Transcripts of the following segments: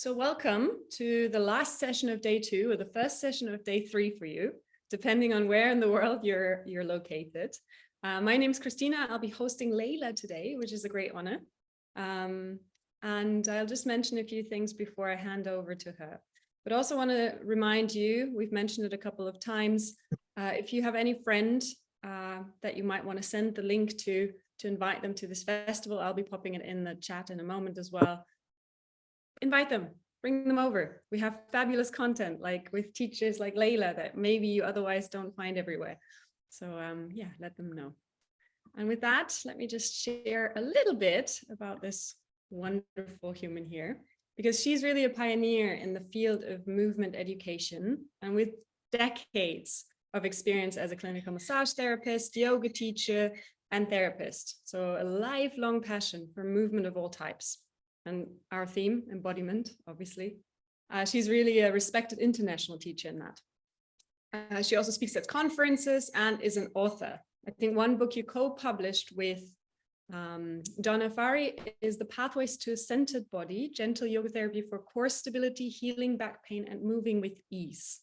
So welcome to the last session of day 2 or the first session of day 3 for you, depending on where in the world you're located. My name is Christina. I'll be hosting Layla today, which is a great honor. And I'll just mention a few things before I hand over to her. But also want to remind you, we've mentioned it a couple of times, if you have any friend that you might want to send the link to invite them to this festival, I'll be popping it in the chat in a moment as well. Invite them, bring them over. We have fabulous content, like with teachers like Layla that maybe you otherwise don't find everywhere. So yeah, let them know. And with that, let me just share a little bit about this wonderful human here, because she's really a pioneer in the field of movement education, and with decades of experience as a clinical massage therapist, yoga teacher, and therapist. So a lifelong passion for movement of all types. And our theme, embodiment, obviously. She's really a respected international teacher in that. She also speaks at conferences and is an author. I think one book you co-published with Donna Fari is The Pathways to a Centered Body, Gentle Yoga Therapy for Core Stability, Healing Back Pain, and Moving with Ease.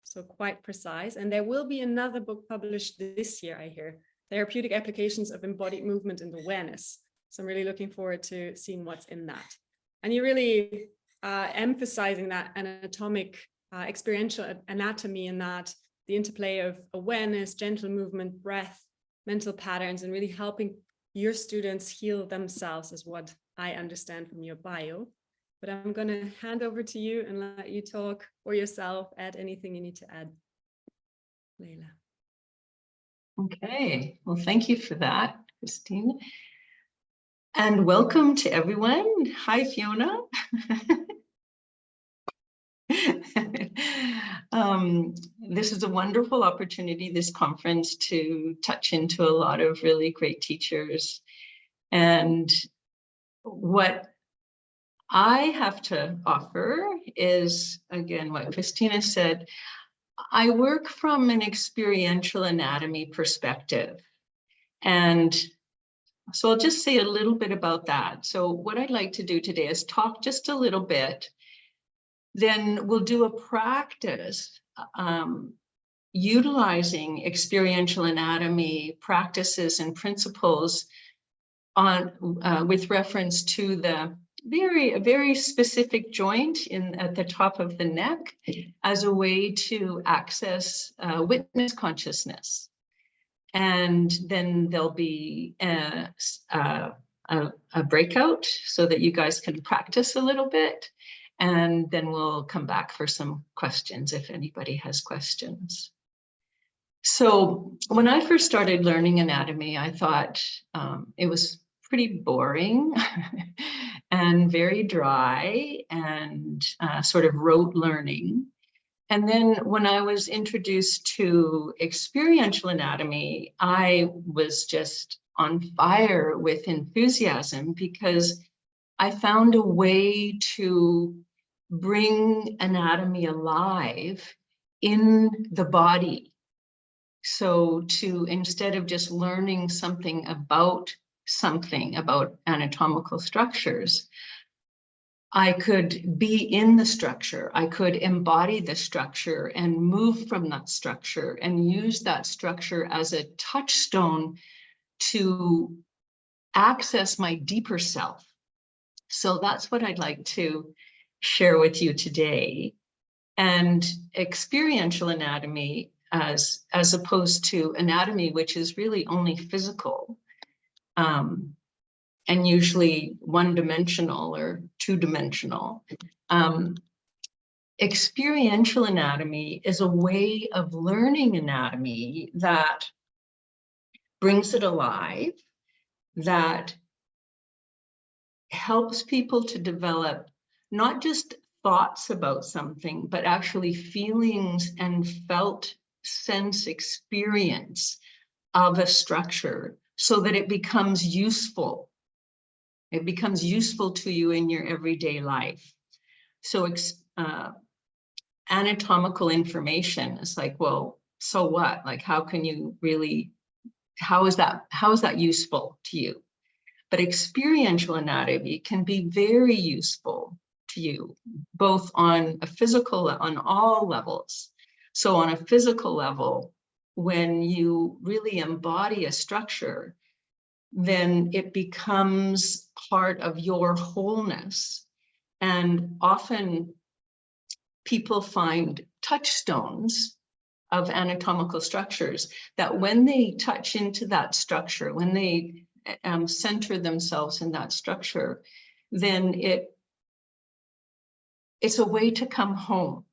So quite precise. And there will be another book published this year, I hear, Therapeutic Applications of Embodied Movement and Awareness. So I'm really looking forward to seeing what's in that. And you're really emphasizing that anatomic, experiential anatomy in that, the interplay of awareness, gentle movement, breath, mental patterns, and really helping your students heal themselves is what I understand from your bio. But I'm going to hand over to you and let you talk for yourself, add anything you need to add. Layla. Okay, well, thank you for that, Christine. And welcome to everyone. Hi, Fiona. This is a wonderful opportunity, this conference, to touch into a lot of really great teachers. And what I have to offer is, again, what Christina said. I work from an experiential anatomy perspective. And so I'll just say a little bit about that. So what I'd like to do today is talk just a little bit. Then we'll do a practice utilizing experiential anatomy practices and principles on with reference to the very specific joint at the top of the neck as a way to access witness consciousness. And then there'll be a breakout so that you guys can practice a little bit. And then we'll come back for some questions if anybody has questions. So when I first started learning anatomy, I thought it was pretty boring and very dry and sort of rote learning. And then when I was introduced to experiential anatomy, I was just on fire with enthusiasm because I found a way to bring anatomy alive in the body. So instead of just learning something about anatomical structures, I could be in the structure, I could embody the structure and move from that structure and use that structure as a touchstone to access my deeper self. So that's what I'd like to share with you today. And experiential anatomy, as opposed to anatomy, which is really only physical, and usually one-dimensional or two-dimensional. Experiential anatomy is a way of learning anatomy that brings it alive, that helps people to develop not just thoughts about something, but actually feelings and felt sense experience of a structure so that it becomes useful. It becomes useful to you in your everyday life. So anatomical information is like, well, so what? Like, how can you really, how is that useful to you? But experiential anatomy can be very useful to you, both on a physical, on all levels. So on a physical level, when you really embody a structure, then it becomes part of your wholeness. And often people find touchstones of anatomical structures that when they touch into that structure, when they center themselves in that structure, then it's a way to come home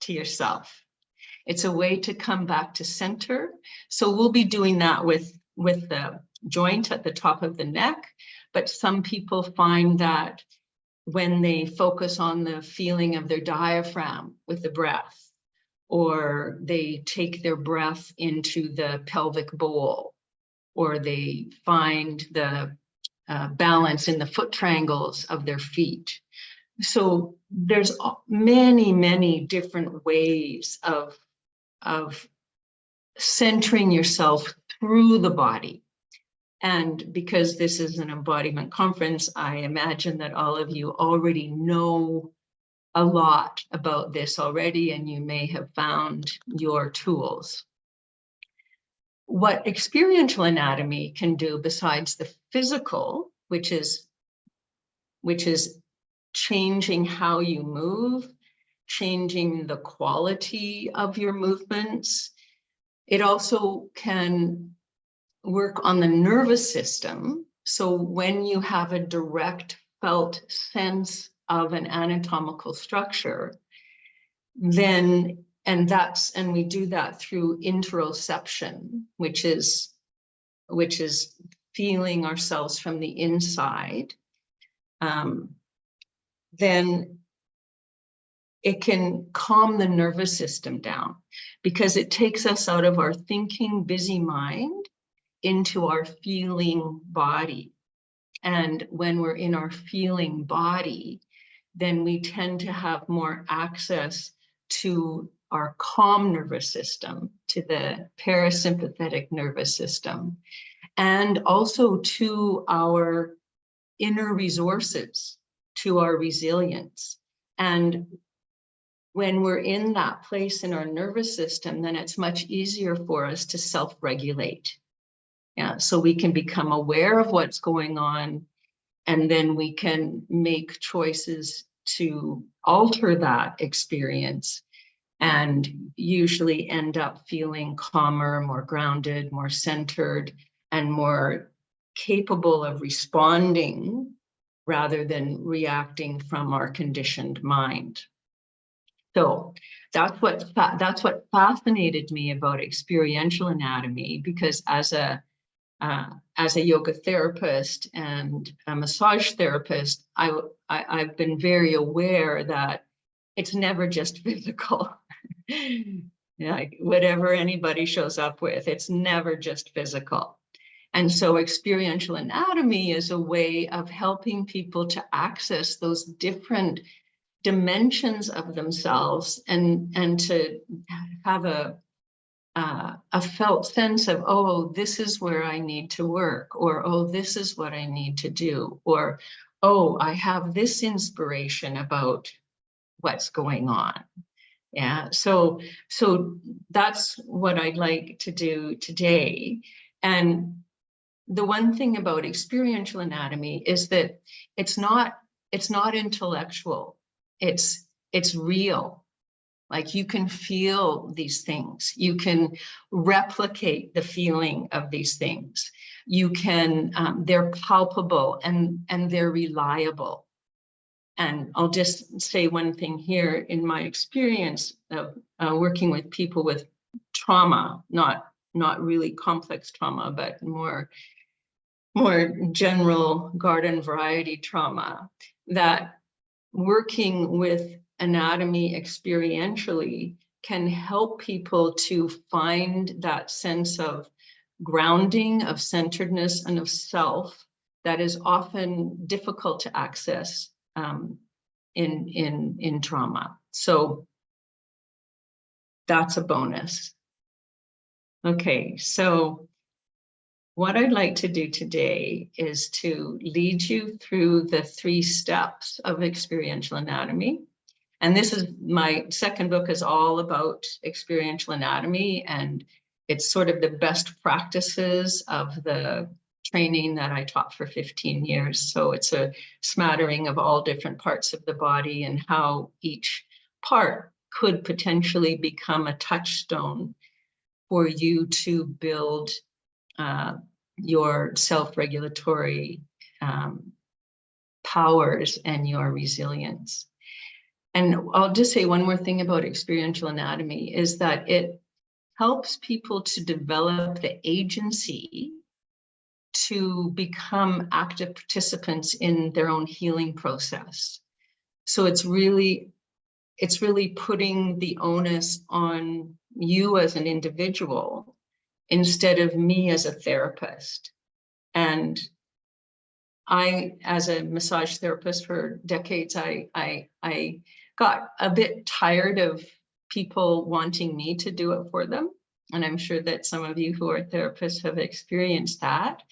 to yourself. It's a way to come back to center. So we'll be doing that with the joint at the top of the neck, but some people find that when they focus on the feeling of their diaphragm with the breath, or they take their breath into the pelvic bowl, or they find the balance in the foot triangles of their feet. So there's many, many different ways of centering yourself through the body. And because this is an embodiment conference, I imagine that all of you already know a lot about this already, and you may have found your tools. What experiential anatomy can do besides the physical, which is changing how you move, changing the quality of your movements, it also can work on the nervous system. So when you have a direct felt sense of an anatomical structure, then, and we do that through interoception, which is feeling ourselves from the inside, then it can calm the nervous system down, because it takes us out of our thinking, busy mind into our feeling body. And when we're in our feeling body, then we tend to have more access to our calm nervous system, to the parasympathetic nervous system, and also to our inner resources, to our resilience. And when we're in that place in our nervous system, then it's much easier for us to self-regulate. Yeah, so we can become aware of what's going on, and then we can make choices to alter that experience, and usually end up feeling calmer, more grounded, more centered, and more capable of responding rather than reacting from our conditioned mind. So that's what fascinated me about experiential anatomy, because as a yoga therapist and a massage therapist, I've been very aware that it's never just physical. Like whatever anybody shows up with, it's never just physical. And so experiential anatomy is a way of helping people to access those different dimensions of themselves, and to have a felt sense of, oh, this is where I need to work, or oh, this is what I need to do, or oh, I have this inspiration about what's going on. Yeah, so that's what I'd like to do today. And the one thing about experiential anatomy is that it's not intellectual. It's real. Like you can feel these things. You can replicate the feeling of these things. You can, they're palpable and they're reliable. And I'll just say one thing here. In my experience of working with people with trauma, not really complex trauma, but more general garden variety trauma, that working with anatomy experientially can help people to find that sense of grounding, of centeredness, and of self that is often difficult to access in trauma. So that's a bonus. Okay, so what I'd like to do today is to lead you through the 3 steps of experiential anatomy. And this is my second book, is all about experiential anatomy, and it's sort of the best practices of the training that I taught for 15 years. So it's a smattering of all different parts of the body and how each part could potentially become a touchstone for you to build your self-regulatory powers and your resilience. And I'll just say one more thing about experiential anatomy is that it helps people to develop the agency to become active participants in their own healing process. So it's really putting the onus on you as an individual instead of me as a therapist. And I, as a massage therapist for decades, I got a bit tired of people wanting me to do it for them. And I'm sure that some of you who are therapists have experienced that.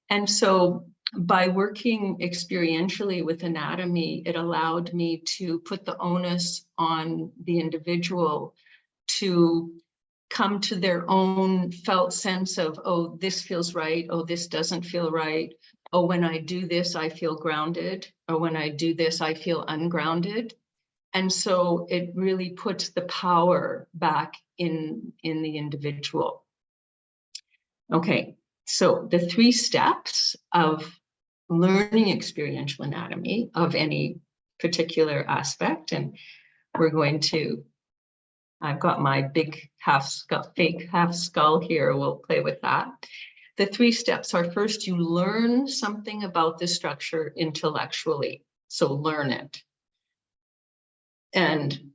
And so by working experientially with anatomy, it allowed me to put the onus on the individual to come to their own felt sense of, oh, this feels right. Oh, this doesn't feel right. Oh, when I do this, I feel grounded. Or when I do this, I feel ungrounded. And so it really puts the power back in the individual. Okay, so the 3 steps of learning experiential anatomy of any particular aspect, and we're going to, I've got my big fake half skull here, we'll play with that. The 3 steps are: first, you learn something about the structure intellectually, so learn it. And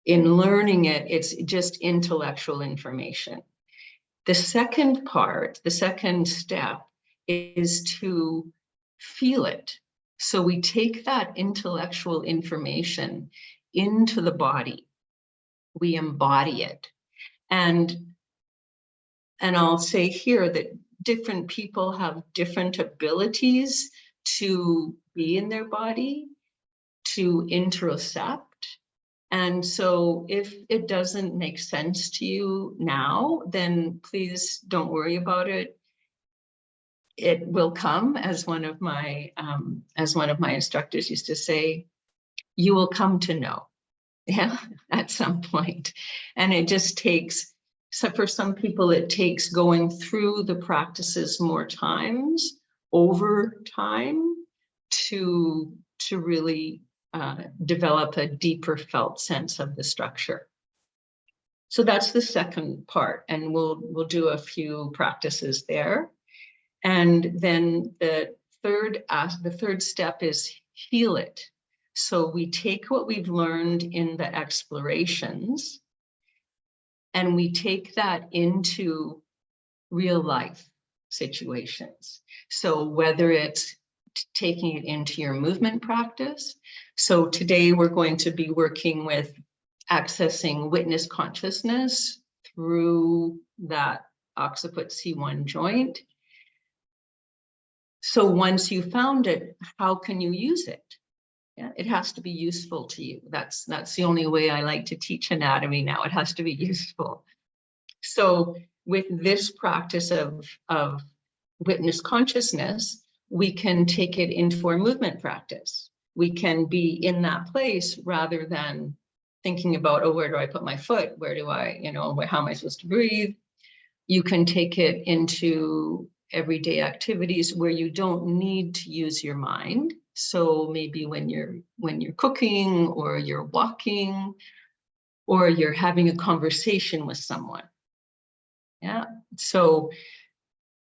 in learning it, it's just intellectual information. The second part, the second step, is to feel it. So we take that intellectual information into the body. We embody it. And I'll say here that different people have different abilities to be in their body, to interocept. And so if it doesn't make sense to you now, then please don't worry about it. It will come, as one of my instructors used to say, you will come to know, yeah, at some point. And it just takes, so for some people, it takes going through the practices more times, over time, to really develop a deeper felt sense of the structure. So that's the second part, and we'll do a few practices there. And then the third step is feel it. So we take what we've learned in the explorations and we take that into real life situations. So whether it's taking it into your movement practice. So today we're going to be working with accessing witness consciousness through that occiput C1 joint. So once you found it, how can you use it? Yeah, it has to be useful to you. That's the only way I like to teach anatomy now. It has to be useful. So with this practice of witness consciousness, we can take it into our movement practice. We can be in that place rather than thinking about, oh, where do I put my foot? Where do I, how am I supposed to breathe? You can take it into everyday activities where you don't need to use your mind. So maybe when you're cooking, or you're walking, or you're having a conversation with someone. Yeah. So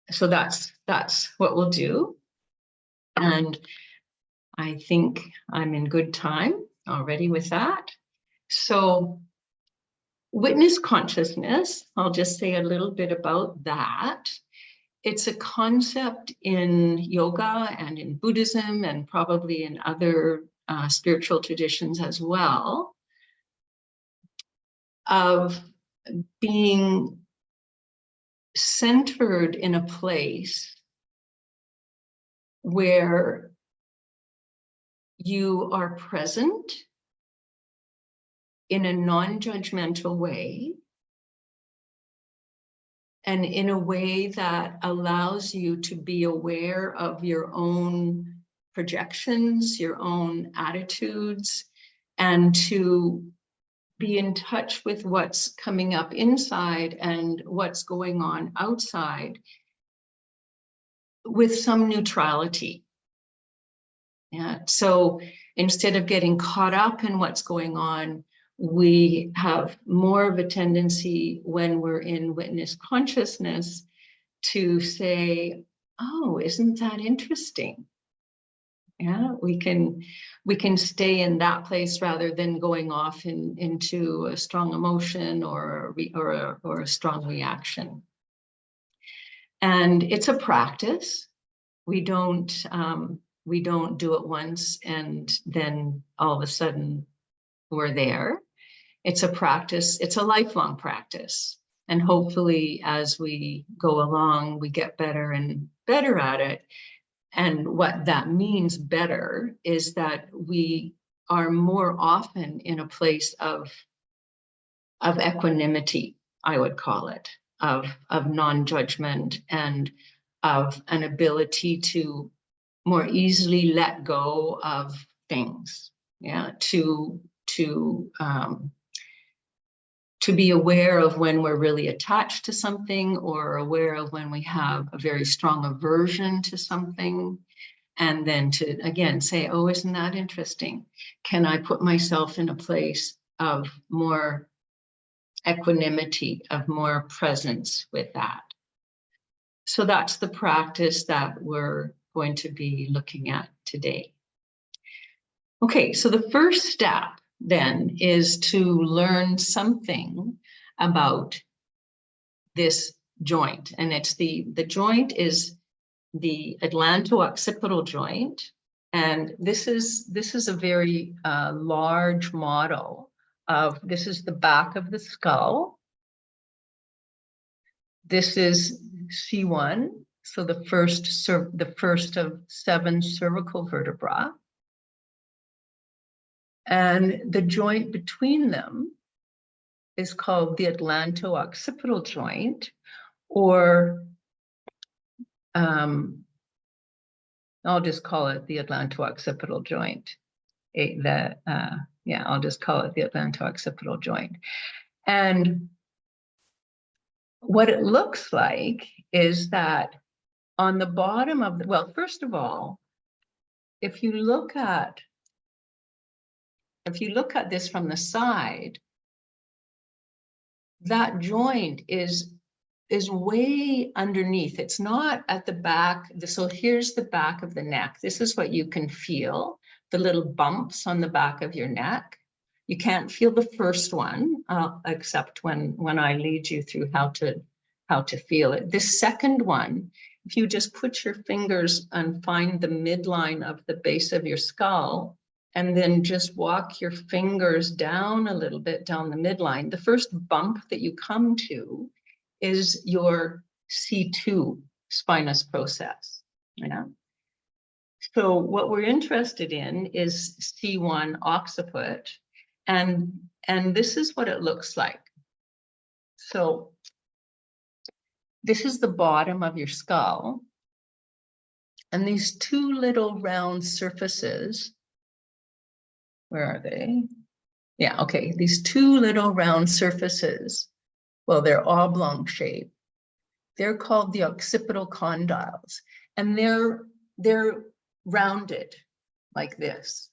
that's what we'll do. And I think I'm in good time already with that. So witness consciousness, I'll just say a little bit about that. It's a concept in yoga and in Buddhism and probably in other spiritual traditions as well, of being centered in a place where you are present in a non-judgmental way, and in a way that allows you to be aware of your own projections, your own attitudes, and to be in touch with what's coming up inside and what's going on outside with some neutrality. Yeah. So instead of getting caught up in what's going on, we have more of a tendency when we're in witness consciousness to say, oh, isn't that interesting? Yeah, we can stay in that place rather than going off into a strong emotion or a strong reaction. And it's a practice. We don't do it once and then all of a sudden we're there. It's a practice. It's a lifelong practice. And hopefully as we go along, we get better and better at it. And what that means better is that we are more often in a place of equanimity, I would call it, of non-judgment and of an ability to more easily let go of things. Yeah, to be aware of when we're really attached to something, or aware of when we have a very strong aversion to something, and then to again say, oh, isn't that interesting? Can I put myself in a place of more equanimity, of more presence with that? So that's the practice that we're going to be looking at today. Okay, so the first step then is to learn something about this joint. And it's the joint is the atlanto-occipital joint. And this is a very large model of, this is the back of the skull. This is C1, so the first of 7 cervical vertebra. And the joint between them is called the atlanto-occipital joint, or I'll just call it the atlanto-occipital joint. I'll just call it the atlanto-occipital joint. And what it looks like is that on the bottom of the, well, first of all, if you look at this from the side, that joint is way underneath. It's not at the back. So here's the back of the neck. This is what you can feel, the little bumps on the back of your neck. You can't feel the first one, except when I lead you through how to feel it. This second one, if you just put your fingers and find the midline of the base of your skull, and then just walk your fingers down a little bit down the midline, the first bump that you come to is your C2 spinous process. Yeah. So what we're interested in is C1 occiput, and this is what it looks like. So this is the bottom of your skull, and these two little round surfaces, where are they? Yeah, okay, these two little round surfaces, well, they're oblong shape. They're called the occipital condyles, and they're rounded like this.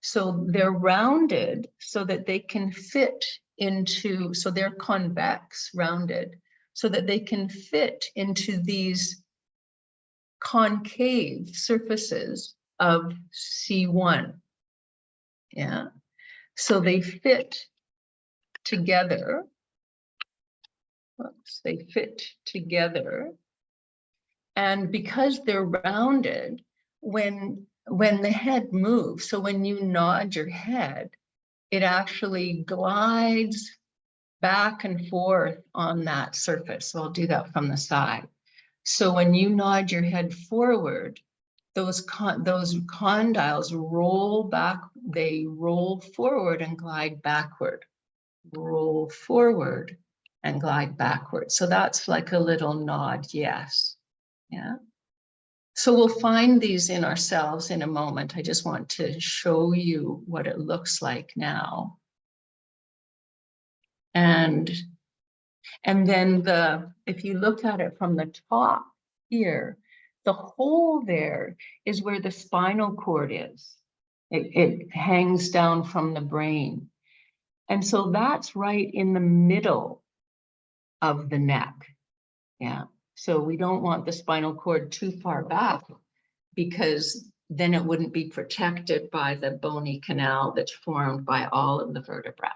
So they're rounded so that they can fit into, so they're convex, rounded, so that they can fit into these concave surfaces of C1. Yeah, so they fit together. Oops, they fit together. And because they're rounded, when the head moves, so when you nod your head, it actually glides back and forth on that surface. So I'll do that from the side. So when you nod your head forward, those condyles roll back, they roll forward and glide backward. Roll forward and glide backward. So that's like a little nod, yes. Yeah. So we'll find these in ourselves in a moment. I just want to show you what it looks like now. And then if you look at it from the top here, the hole there is where the spinal cord is. It hangs down from the brain. And so that's right in the middle of the neck. Yeah. So we don't want the spinal cord too far back, because then it wouldn't be protected by the bony canal that's formed by all of the vertebrae.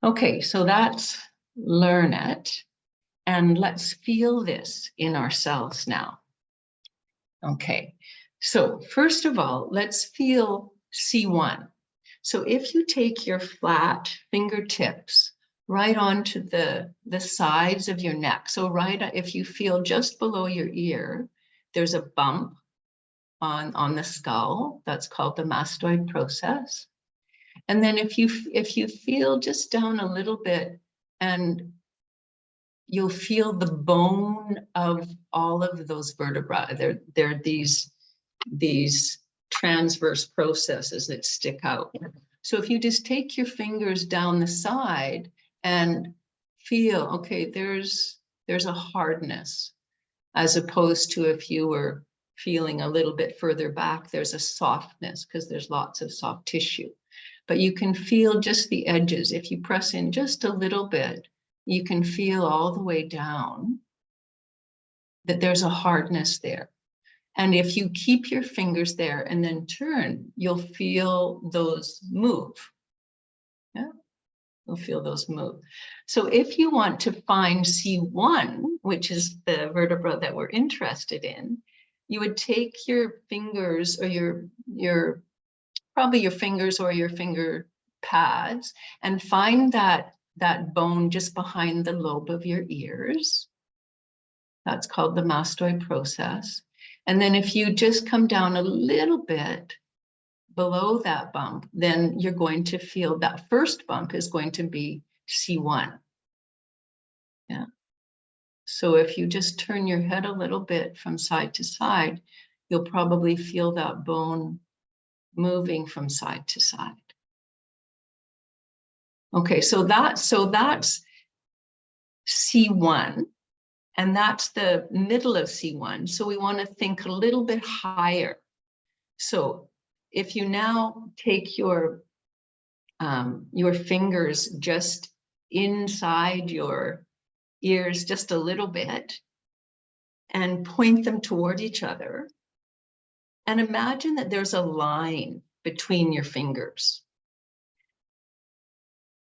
Okay, so that's learn it. And let's feel this in ourselves now. Okay, so first of all, let's feel C1. So if you take your flat fingertips right onto the sides of your neck, so if you feel just below your ear, there's a bump on the skull, that's called the mastoid process. And then if you feel just down a little bit, and you'll feel the bone of all of those vertebrae. They're these transverse processes that stick out. So if you just take your fingers down the side and feel, okay, there's a hardness, as opposed to if you were feeling a little bit further back, there's a softness, because there's lots of soft tissue. But you can feel just the edges. If you press in just a little bit, you can feel all the way down that there's a hardness there. And if you keep your fingers there and then turn, you'll feel those move. Yeah, you'll feel those move. So if you want to find C1, which is the vertebra that we're interested in, you would take your fingers, or probably your fingers or your finger pads, and find that bone just behind the lobe of your ears. That's called the mastoid process. And then if you just come down a little bit below that bump, then you're going to feel that first bump is going to be C1. Yeah. So if you just turn your head a little bit from side to side, you'll probably feel that bone moving from side to side. Okay, so that's C1, and that's the middle of C1. So we want to think a little bit higher. So if you now take your fingers just inside your ears just a little bit and point them toward each other, and imagine that there's a line between your fingers.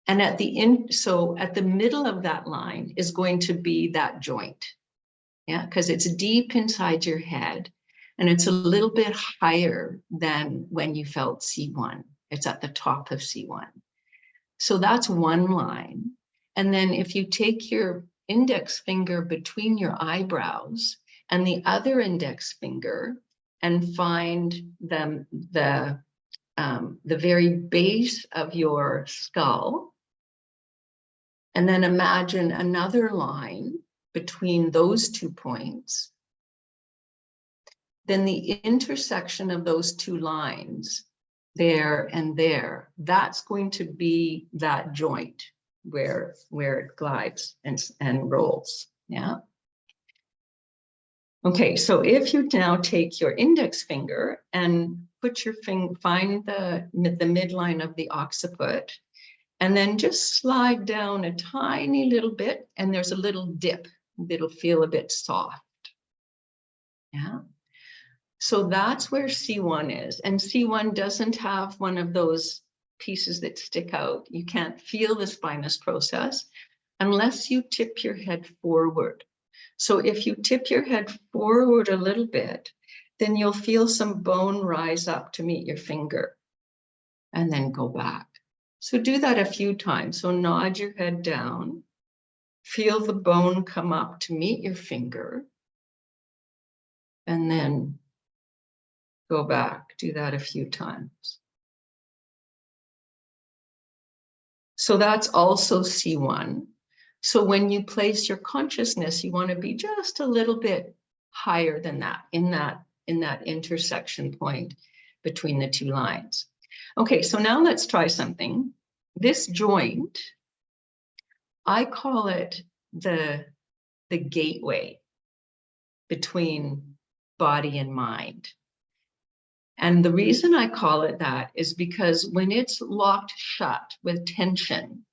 And at the middle of that line is going to be that joint. Yeah, because it's deep inside your head, and it's a little bit higher than when you felt C1. It's at the top of C1. So that's one line. And then if you take your index finger between your eyebrows and the other index finger and find the very base of your skull, and then imagine another line between those 2 points, then the intersection of those 2 lines, there and there, that's going to be that joint where it glides and rolls. Yeah. Okay, so if you now take your index finger and put your find the midline of the occiput, and then just slide down a tiny little bit, and there's a little dip that'll feel a bit soft. Yeah. So that's where C1 is. And C1 doesn't have one of those pieces that stick out. You can't feel the spinous process unless you tip your head forward. So if you tip your head forward a little bit, then you'll feel some bone rise up to meet your finger and then go back. So do that a few times. So nod your head down, feel the bone come up to meet your finger, and then go back. Do that a few times. So that's also C1. So when you place your consciousness, you want to be just a little bit higher than that, in that intersection point between the two lines. Okay, so now let's try something. This joint, I call it the gateway between body and mind. And the reason I call it that is because when it's locked shut with tension,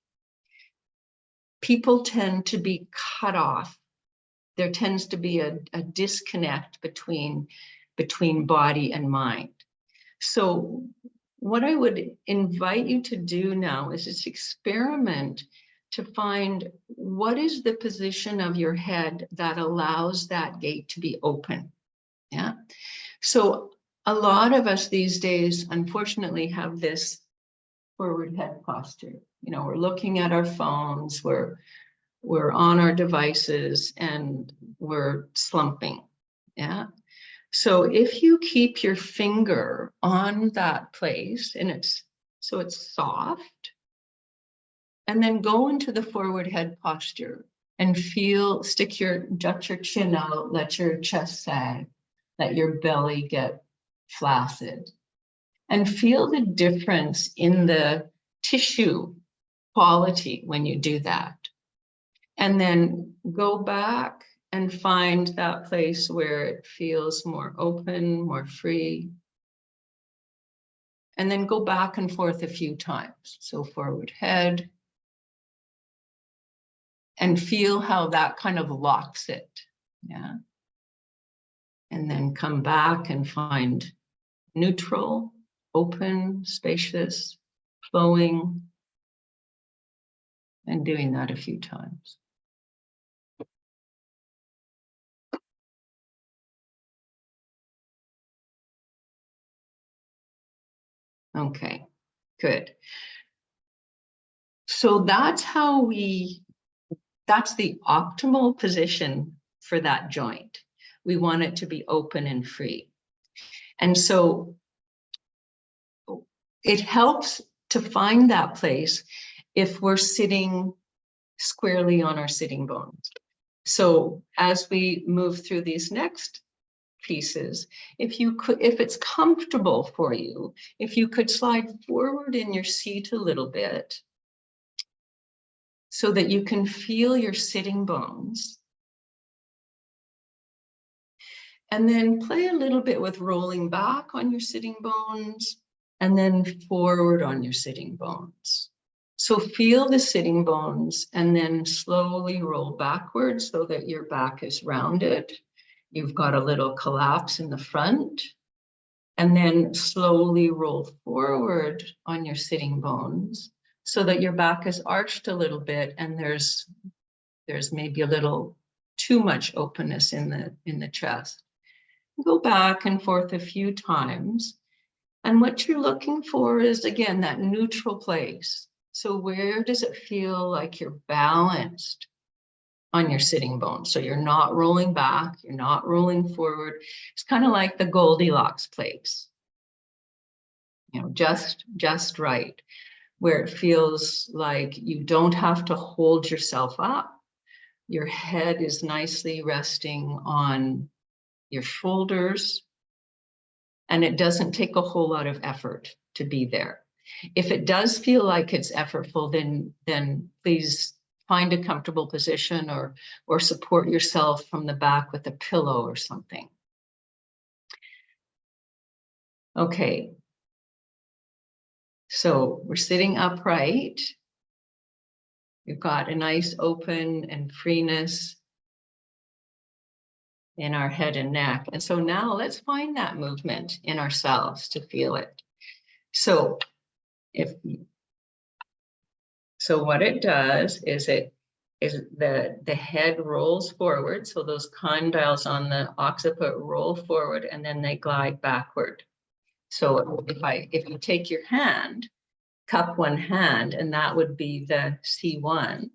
people tend to be cut off. There tends to be a disconnect between body and mind. So what I would invite you to do now is just experiment to find what is the position of your head that allows that gate to be open. Yeah. So a lot of us these days, unfortunately, have this forward head posture. You know, we're looking at our phones, we're on our devices, and we're slumping. Yeah. So if you keep your finger on that place and it's soft, and then go into the forward head posture and jut your chin out, let your chest sag, let your belly get flaccid, and feel the difference in the tissue quality when you do that. And then go back and find that place where it feels more open, more free. And then go back and forth a few times. So forward head. And feel how that kind of locks it. Yeah. And then come back and find neutral, open, spacious, flowing. And doing that a few times. Okay, good. So that's that's the optimal position for that joint. We want it to be open and free. And so it helps to find that place if we're sitting squarely on our sitting bones. So as we move through these next pieces, if it's comfortable for you, if you could slide forward in your seat a little bit so that you can feel your sitting bones. And then play a little bit with rolling back on your sitting bones and then forward on your sitting bones. So feel the sitting bones and then slowly roll backwards so that your back is rounded. You've got a little collapse in the front, and then slowly roll forward on your sitting bones so that your back is arched a little bit and there's maybe a little too much openness in the chest. Go back and forth a few times. And what you're looking for is, again, that neutral place. So where does it feel like you're balanced on your sitting bones? So you're not rolling back, you're not rolling forward. It's kind of like the Goldilocks place. You know, just right, where it feels like you don't have to hold yourself up. Your head is nicely resting on your shoulders, and it doesn't take a whole lot of effort to be there. If it does feel like it's effortful, then please find a comfortable position or support yourself from the back with a pillow or something. Okay. So we're sitting upright. We've got a nice open and freeness in our head and neck. And so now let's find that movement in ourselves to feel it. So what it does is the head rolls forward. So those condyles on the occiput roll forward and then they glide backward. So if you take your hand cup one hand, and that would be the C1.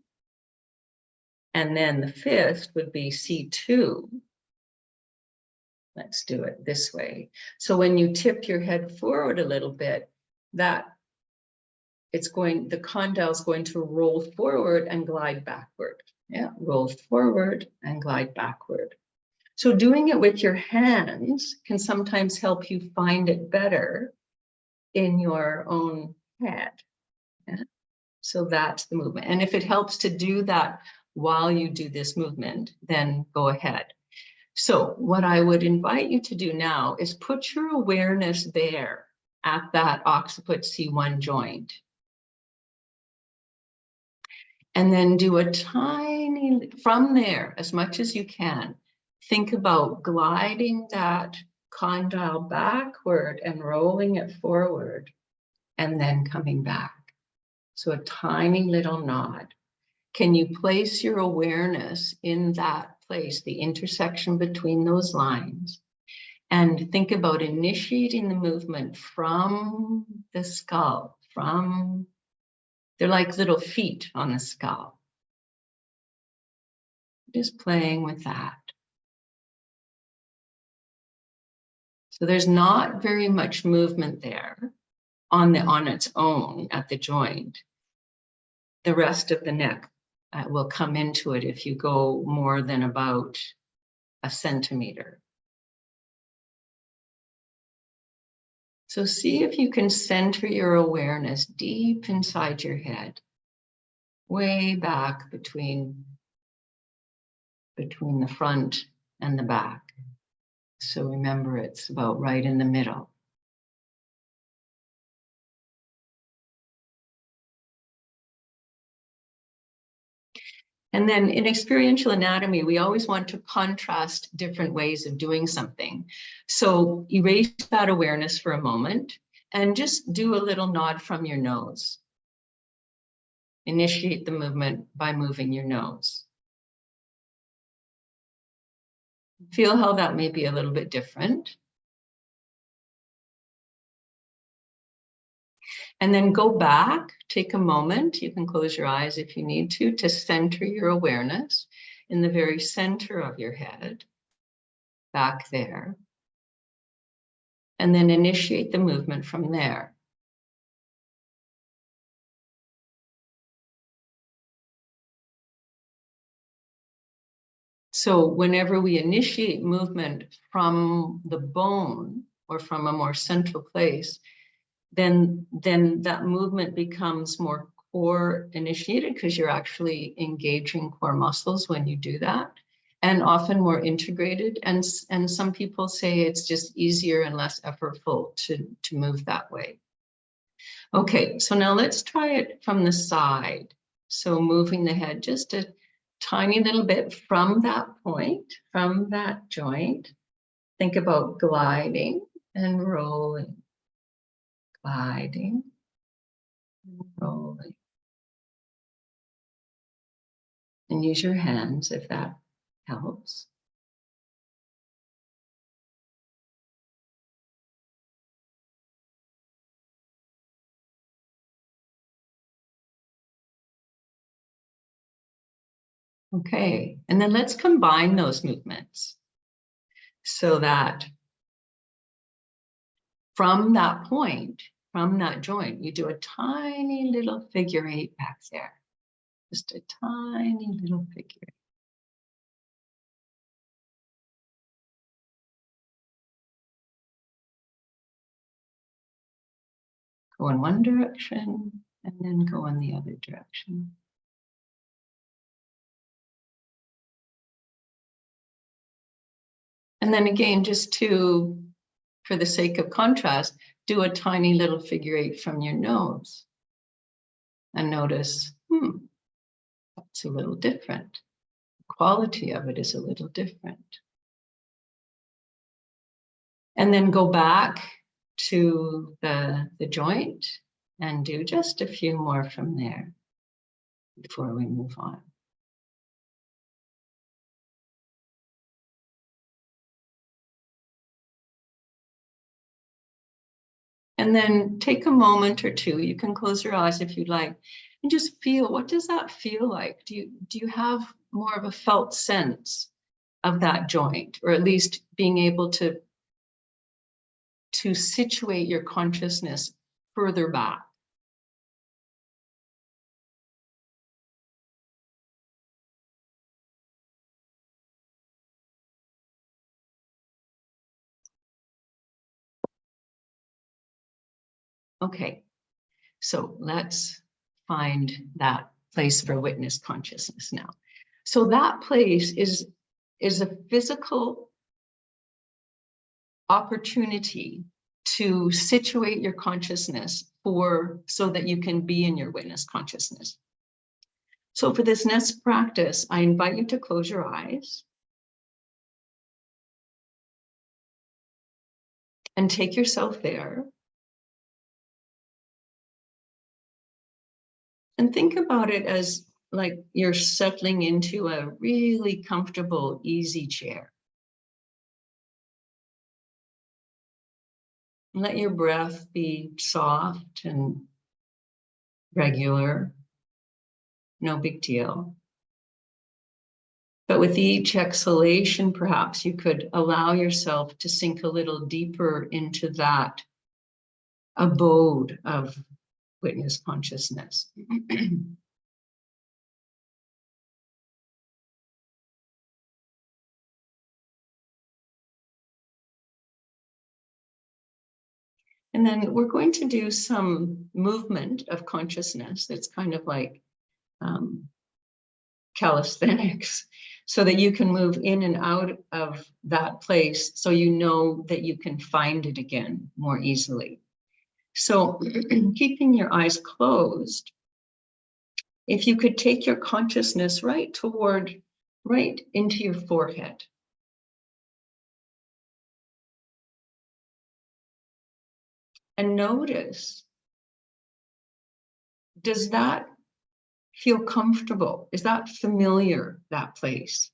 And then the fist would be C2. Let's do it this way. So when you tip your head forward a little bit, the condyle is going to roll forward and glide backward. Yeah, roll forward and glide backward. So doing it with your hands can sometimes help you find it better in your own head. Yeah? So that's the movement. And if it helps to do that while you do this movement, then go ahead. So what I would invite you to do now is put your awareness there at that occiput C1 joint. And then do a tiny, from there, as much as you can, think about gliding that condyle backward and rolling it forward and then coming back. So a tiny little nod. Can you place your awareness in that place, the intersection between those lines, and think about initiating the movement from the skull, they're like little feet on the skull. Just playing with that. So there's not very much movement there on its own at the joint. The rest of the neck will come into it if you go more than about a centimeter. So see if you can center your awareness deep inside your head, way back between the front and the back. So remember, it's about right in the middle. And then in experiential anatomy, we always want to contrast different ways of doing something. So erase that awareness for a moment and just do a little nod from your nose. Initiate the movement by moving your nose. Feel how that may be a little bit different. And then go back, take a moment. You can close your eyes if you need to center your awareness in the very center of your head, back there. And then initiate the movement from there. So whenever we initiate movement from the bone or from a more central place, then that movement becomes more core initiated because you're actually engaging core muscles when you do that, and often more integrated. And some people say it's just easier and less effortful to move that way. Okay, so now let's try it from the side. So moving the head just a tiny little bit from that point, from that joint. Think about gliding and rolling. Gliding and rolling. And use your hands if that helps. Okay, and then let's combine those movements so that from that point, from that joint, you do a tiny little figure 8 back there. Just a tiny little figure. Go in one direction and then go in the other direction. And then again, just for the sake of contrast, do a tiny little figure 8 from your nose. And notice, that's a little different. The quality of it is a little different. And then go back to the joint and do just a few more from there before we move on. And then take a moment or two. You can close your eyes if you'd like, and just feel, what does that feel like? Do you have more of a felt sense of that joint, or at least being able to situate your consciousness further back? Okay, so let's find that place for witness consciousness now. So that place is a physical opportunity to situate your consciousness so that you can be in your witness consciousness. So for this next practice, I invite you to close your eyes and take yourself there. And think about it as like you're settling into a really comfortable, easy chair. Let your breath be soft and regular, no big deal. But with each exhalation, perhaps you could allow yourself to sink a little deeper into that abode of witness consciousness. And then we're going to do some movement of consciousness that's kind of like calisthenics, so that you can move in and out of that place so you know that you can find it again more easily. So keeping your eyes closed, if you could take your consciousness right into your forehead. And notice, does that feel comfortable? Is that familiar, that place?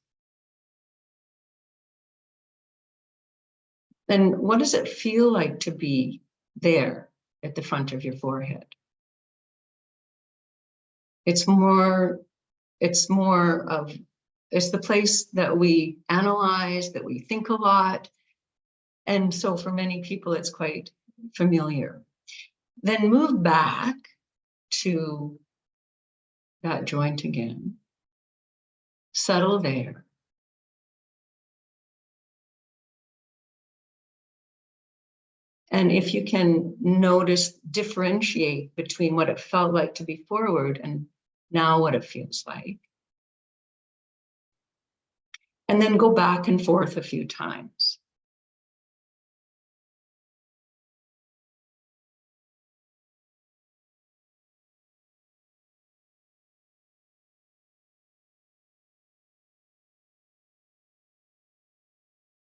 Then what does it feel like to be there at the front of your forehead? It's the place that we analyze, that we think a lot. And so for many people, it's quite familiar. Then move back to that joint again. Settle there. And if you can differentiate between what it felt like to be forward and now what it feels like. And then go back and forth a few times.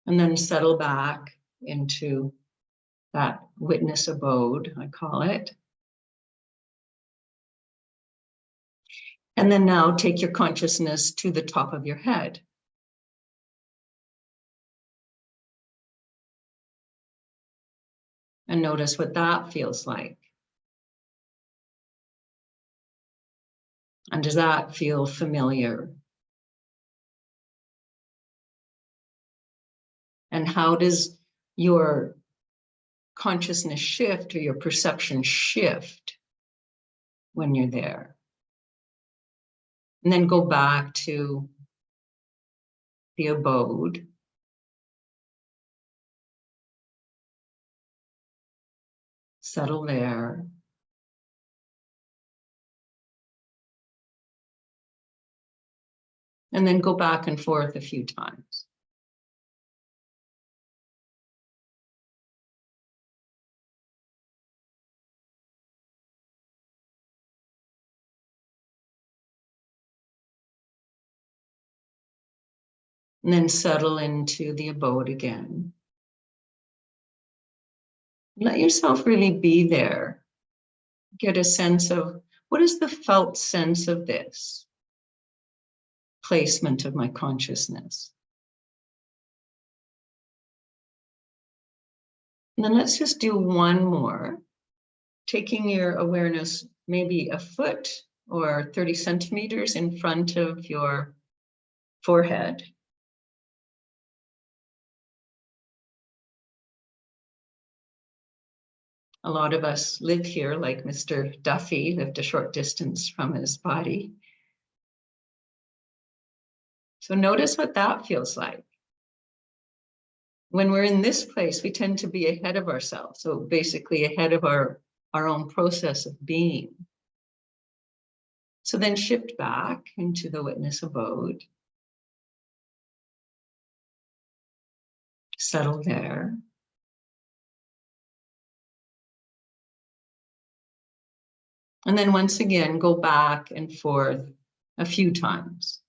And then settle back into that witness abode, I call it. And then now take your consciousness to the top of your head. And notice what that feels like. And does that feel familiar? And how does your consciousness shift or your perception shift when you're there? And then go back to the abode. Settle there. And then go back and forth a few times. And then settle into the abode again. Let yourself really be there. Get a sense of, what is the felt sense of this placement of my consciousness? And then let's just do one more. taking your awareness maybe a foot or 30 centimeters in front of your forehead. A lot of us live here, like Mr. Duffy lived a short distance from his body. So notice what that feels like. When we're in this place, we tend to be ahead of ourselves. So basically ahead of our own process of being. So then shift back into the witness abode. Settle there. And then once again, go back and forth a few times.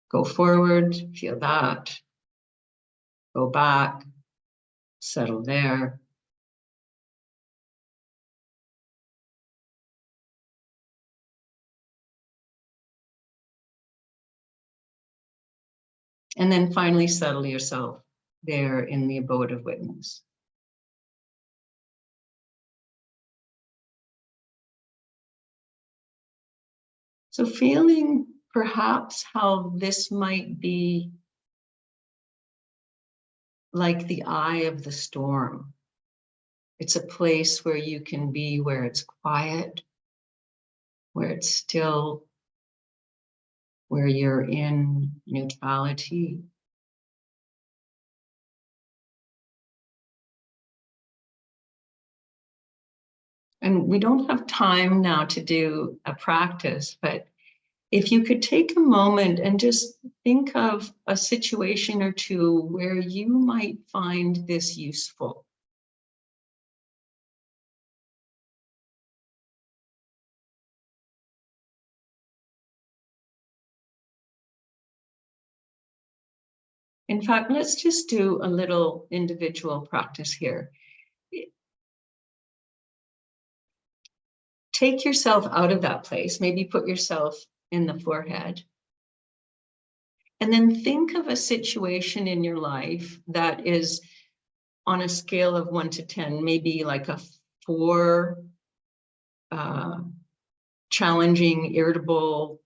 Go forward, feel that. Go back, settle there. And then finally settle yourself there in the abode of witness. So feeling perhaps how this might be like the eye of the storm. It's a place where you can be, where it's quiet, where it's still, where you're in neutrality. And we don't have time now to do a practice, but if you could take a moment and just think of a situation or two where you might find this useful. In fact, let's just do a little individual practice here. Take yourself out of that place, maybe put yourself in the forehead. And then think of a situation in your life that is on a scale of 1 to 10, maybe like a 4, challenging, irritable,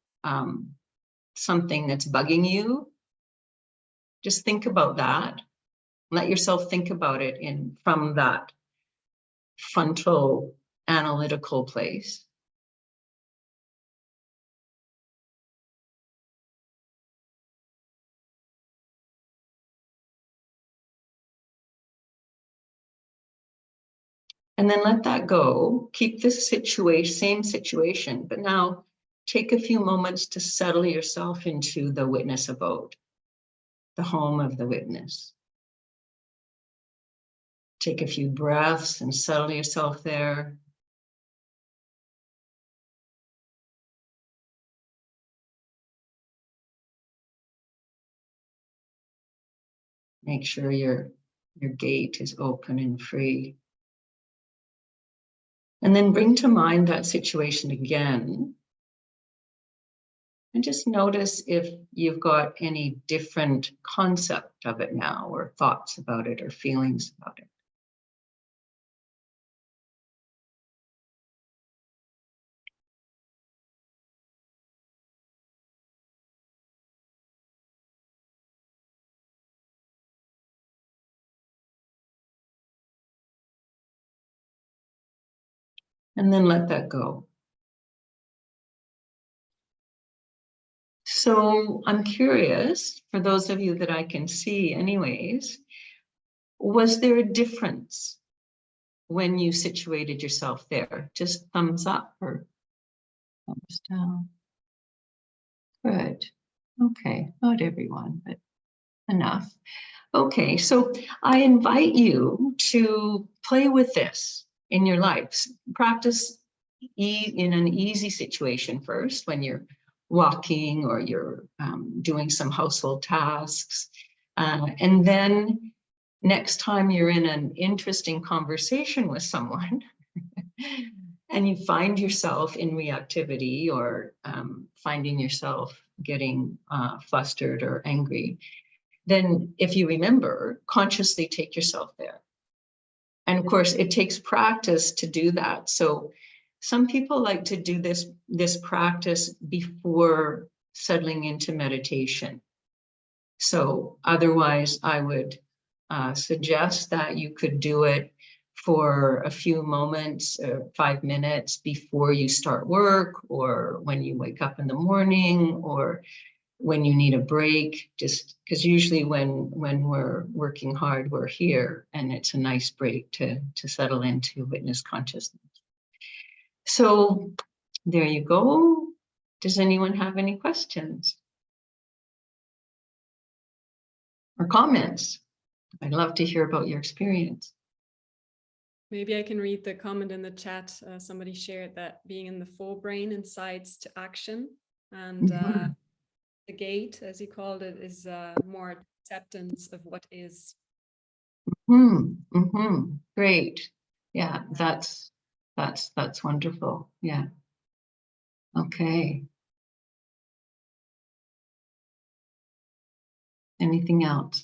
something that's bugging you. Just think about that. Let yourself think about it from that frontal analytical place. And then let that go. Keep this same situation, but now take a few moments to settle yourself into the witness abode, the home of the witness. Take a few breaths and settle yourself there. Make sure your gate is open and free. And then bring to mind that situation again. And just notice if you've got any different concept of it now, or thoughts about it, or feelings about it. And then let that go. So I'm curious, for those of you that I can see anyways, was there a difference when you situated yourself there? Just thumbs up or thumbs down? Good. Okay, not everyone, but enough. Okay, so I invite you to play with this in your life. Practice in an easy situation first, when you're walking or you're doing some household tasks. And then next time you're in an interesting conversation with someone and you find yourself in reactivity or finding yourself getting flustered or angry, then if you remember, consciously take yourself there And of course, it takes practice to do that. So some people like to do this practice before settling into meditation. So otherwise, I would suggest that you could do it for a few moments, 5 minutes before you start work, or when you wake up in the morning, or when you need a break, just because usually when we're working hard, we're here, and it's a nice break to settle into witness consciousness. So there you go. Does anyone have any questions or comments? I'd love to hear about your experience. Maybe I can read the comment in the chat. Somebody shared that being in the forebrain incites to action, and the gate, as you called it, is more acceptance of what is. Great. Yeah, that's wonderful. Yeah. Okay. Anything else?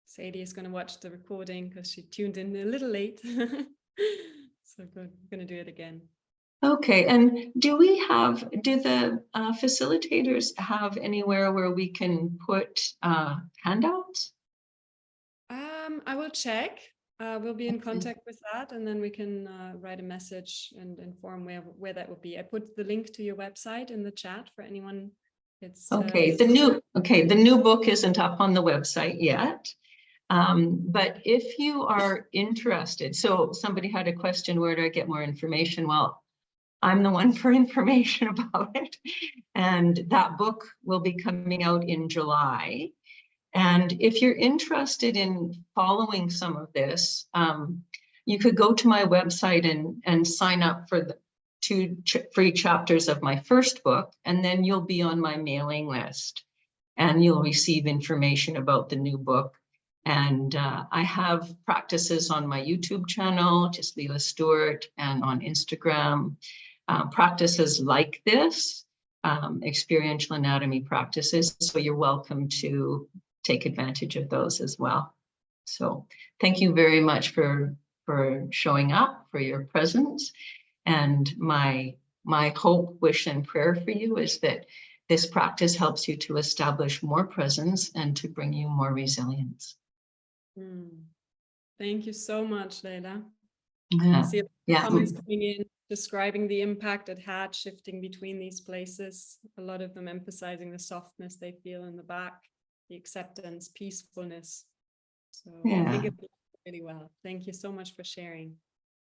Sadie is going to watch the recording because she tuned in a little late. So good. I'm going to do it again. Okay, and do the facilitators have anywhere where we can put handouts? I will check. We'll be in contact with that, and then we can write a message and inform where that would be. I put the link to your website in the chat for anyone. It's okay. The new book isn't up on the website yet. But if you are interested, so somebody had a question, where do I get more information? Well, I'm the one for information about it. And that book will be coming out in July. And if you're interested in following some of this, you could go to my website and sign up for the 2 free chapters of my first book, and then you'll be on my mailing list and you'll receive information about the new book. And I have practices on my YouTube channel, just Leela Stewart, and on Instagram, practices like this, experiential anatomy practices. So you're welcome to take advantage of those as well. So thank you very much for showing up, for your presence. And my hope, wish, and prayer for you is that this practice helps you to establish more presence and to bring you more resilience. Thank you so much, Leila. Yeah. I see comments coming in describing the impact it had shifting between these places. A lot of them emphasizing the softness they feel in the back, the acceptance, peacefulness. So I think it's really well. Thank you so much for sharing.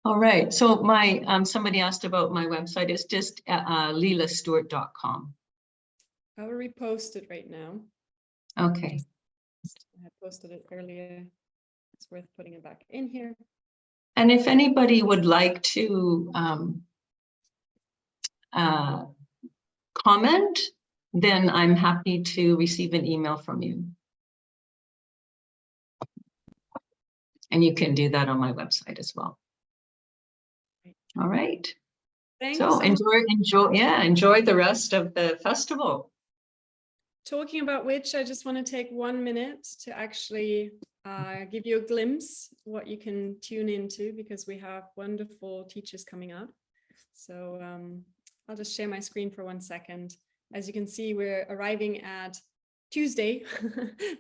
All right. So my somebody asked about my website. It's just leelastewart.com. I will repost it right now. Okay. I had posted it earlier. It's worth putting it back in here. And if anybody would like to comment, then I'm happy to receive an email from you. And you can do that on my website as well. All right. Thanks. So enjoy the rest of the festival. Talking about which, I just want to take 1 minute to actually give you a glimpse of what you can tune into, because we have wonderful teachers coming up. So I'll just share my screen for 1 second. As you can see, we're arriving at Tuesday,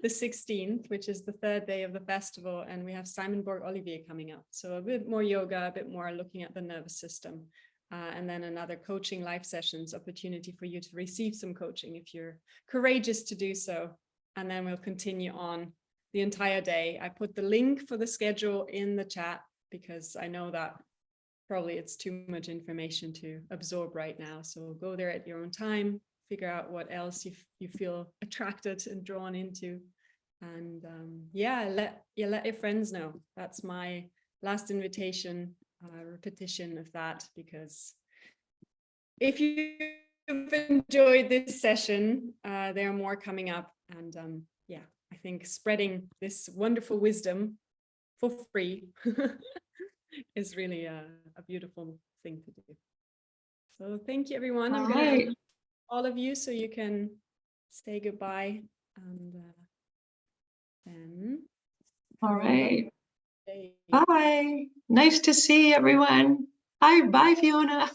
the 16th, which is the 3rd day of the festival, and we have Simon Borg-Olivier coming up. So a bit more yoga, a bit more looking at the nervous system, and then another coaching live sessions opportunity for you to receive some coaching if you're courageous to do so. And then we'll continue on the entire day. I put the link for the schedule in the chat because I know that probably it's too much information to absorb right now. So go there at your own time, figure out what else you feel attracted and drawn into, and let your friends know. That's my last invitation, repetition of that, because if you've enjoyed this session, there are more coming up, and I think spreading this wonderful wisdom for free is really a beautiful thing to do. So thank you, everyone. I'm going to all of you so you can say goodbye, and then All right. Bye. Nice to see everyone. Bye, Fiona.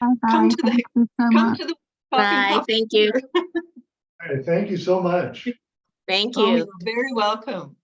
Bye-bye. Come to the Thank you so come much. to the coffee Bye. house Thank you. here. All right, thank you so much. Thank Oh, you. you're very welcome.